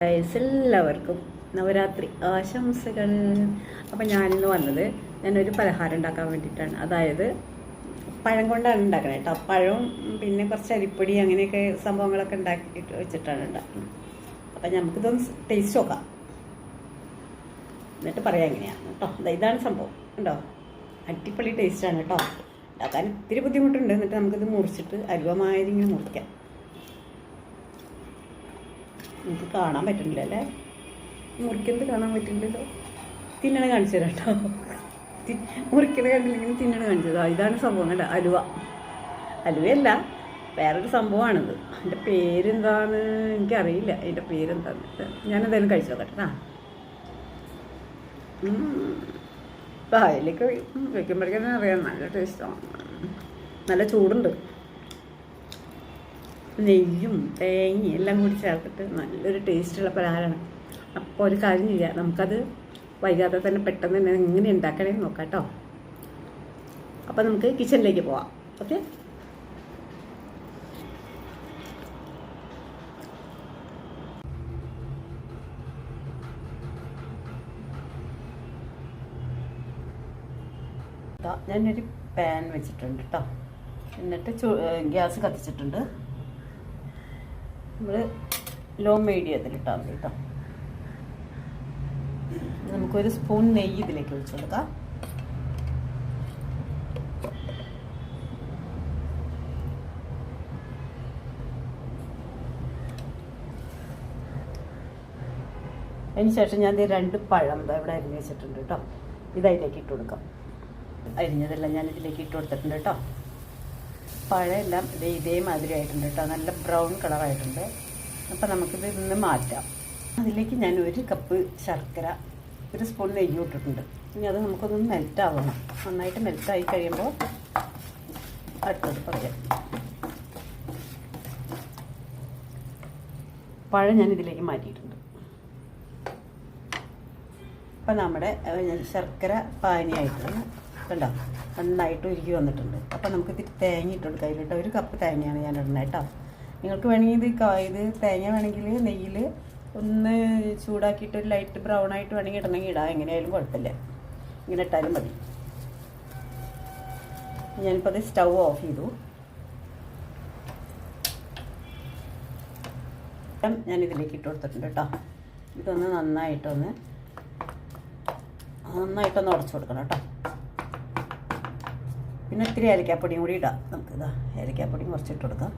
എല്ലാവർക്കും നവരാത്രി ആശംസകൾ. അപ്പം ഞാനിന്ന് വന്നത് ഞാനൊരു പലഹാരം ഉണ്ടാക്കാൻ വേണ്ടിയിട്ടാണ്. അതായത് പഴം കൊണ്ടാണ് ഉണ്ടാക്കുന്നത് കേട്ടോ. പഴവും പിന്നെ കുറച്ച് അരിപ്പൊടി അങ്ങനെയൊക്കെ സംഭവങ്ങളൊക്കെ ഉണ്ടാക്കിയിട്ട് വെച്ചിട്ടാണ് ഉണ്ടാക്കുന്നത്. അപ്പം നമുക്കിതൊന്ന് ടേസ്റ്റ് നോക്കാം, എന്നിട്ട് പറയാം എങ്ങനെയാണ് കേട്ടോ. ഇതാണ് സംഭവം ഉണ്ടോ, അടിപൊളി ടേസ്റ്റാണ് കേട്ടോ. ഉണ്ടാക്കാൻ ഇത്തിരി ബുദ്ധിമുട്ടുണ്ട്. എന്നിട്ട് നമുക്കിത് മുറിച്ചിട്ട് അരുവമാതിരി ഇങ്ങനെ മുറിക്കാം. നമുക്ക് കാണാൻ പറ്റുന്നില്ല അല്ലേ, മുറിക്കുന്നത് കാണാൻ പറ്റുന്നില്ലല്ലോ. തിന്നണ കാണിച്ചു തരാം കേട്ടോ. മുറിക്കണ കണ്ടില്ലെങ്കിൽ തിന്നണ കാണിച്ചത്. ഇതാണ് സംഭവം കേട്ടോ, അലുവ. അലുവയല്ല, വേറൊരു സംഭവമാണിത്. അതിൻ്റെ പേരെന്താണ് എനിക്കറിയില്ല. അതിൻ്റെ പേരെന്താന്ന് ഞാനെന്തായാലും കഴിച്ചു നോക്കട്ടെ. അതിലേക്ക് വെക്കുമ്പോഴേക്കും അറിയാം, നല്ല ടേസ്റ്റാണ്. നല്ല ചൂടുണ്ട്. നെയ്യും തേങ്ങയും എല്ലാം കൂടി ചേർത്തിട്ട് നല്ലൊരു ടേസ്റ്റുള്ള പലഹാരമാണ്. അപ്പോൾ ഒരു കാര്യം ചെയ്യാം, നമുക്കത് വൈകാതെ തന്നെ പെട്ടെന്ന് തന്നെ എങ്ങനെ ഉണ്ടാക്കണേന്ന് നോക്കാം കേട്ടോ. അപ്പോൾ നമുക്ക് കിച്ചണിലേക്ക് പോവാം. ഓക്കെ, ഞാനൊരു പാൻ വെച്ചിട്ടുണ്ട് കേട്ടോ. എന്നിട്ട് ഗ്യാസ് കത്തിച്ചിട്ടുണ്ട്. നമ്മൾ ലോ മീഡിയത്തിലിട്ടാൽ മതി കേട്ടോ. നമുക്കൊരു സ്പൂൺ നെയ്യ് ഇതിലേക്ക് ഒഴിച്ചു കൊടുക്കാം. അതിനുശേഷം ഞാൻ 2 പഴം ഇവിടെ അരിഞ്ഞ് വെച്ചിട്ടുണ്ട് കേട്ടോ. ഇതിലേക്ക് ഇട്ട് കൊടുക്കാം. അരിഞ്ഞതെല്ലാം ഞാൻ ഇതിലേക്ക് ഇട്ട് കൊടുത്തിട്ടുണ്ട് കേട്ടോ. പഴമെല്ലാം ഇതേമാതിരി ആയിട്ടുണ്ട് കേട്ടോ, നല്ല ബ്രൗൺ കളറായിട്ടുണ്ട്. അപ്പം നമുക്കിത് ഇന്ന് മാറ്റാം. അതിലേക്ക് ഞാൻ 1 കപ്പ് ശർക്കര, 1 സ്പൂൺ നെയ്യ് ഇട്ടിട്ടുണ്ട്. ഇനി അത് നമുക്കൊന്ന് മെൽറ്റാവണം. നന്നായിട്ട് മെൽറ്റായി കഴിയുമ്പോൾ അടുത്തത് പറയാം. പഴം ഞാൻ ഇതിലേക്ക് മാറ്റിയിട്ടുണ്ട്. അപ്പം നമ്മുടെ ശർക്കര പാനിയായിട്ടുണ്ട് കണ്ടോ, നന്നായിട്ട് ഉരുകി വന്നിട്ടുണ്ട്. അപ്പം നമുക്ക് ഇത്തിരി തേങ്ങ ഇട്ട് കൊടുക്കാം. അതിലിട്ട് 1 കപ്പ് തേങ്ങയാണ് ഞാൻ ഇടുന്നത് കേട്ടോ. നിങ്ങൾക്ക് വേണമെങ്കിൽ ഇത് തേങ്ങ വേണമെങ്കിൽ നെയ്യിൽ ഒന്ന് ചൂടാക്കിയിട്ട് ഒരു ലൈറ്റ് ബ്രൗൺ ആയിട്ട് വേണമെങ്കിൽ ഇടണമെങ്കിൽ ഇടാം. എങ്ങനെയായാലും കുഴപ്പമില്ല, ഇങ്ങനെ ഇട്ടാലും മതി. ഞാനിപ്പോൾ അത് സ്റ്റൗ ഓഫ് ചെയ്തു. ഞാനിതിലേക്ക് ഇട്ട് കൊടുത്തിട്ടുണ്ട് കേട്ടോ. ഇതൊന്ന് നന്നായിട്ടൊന്ന് ഉടച്ചു കൊടുക്കണം കേട്ടോ. പിന്നെ ഇത്തിരി ഏലക്കാപ്പൊടിയും കൂടി ഇടാം. നമുക്കിതാ ഏലക്കാപ്പൊടിയും കുറച്ചിട്ട് കൊടുക്കാം.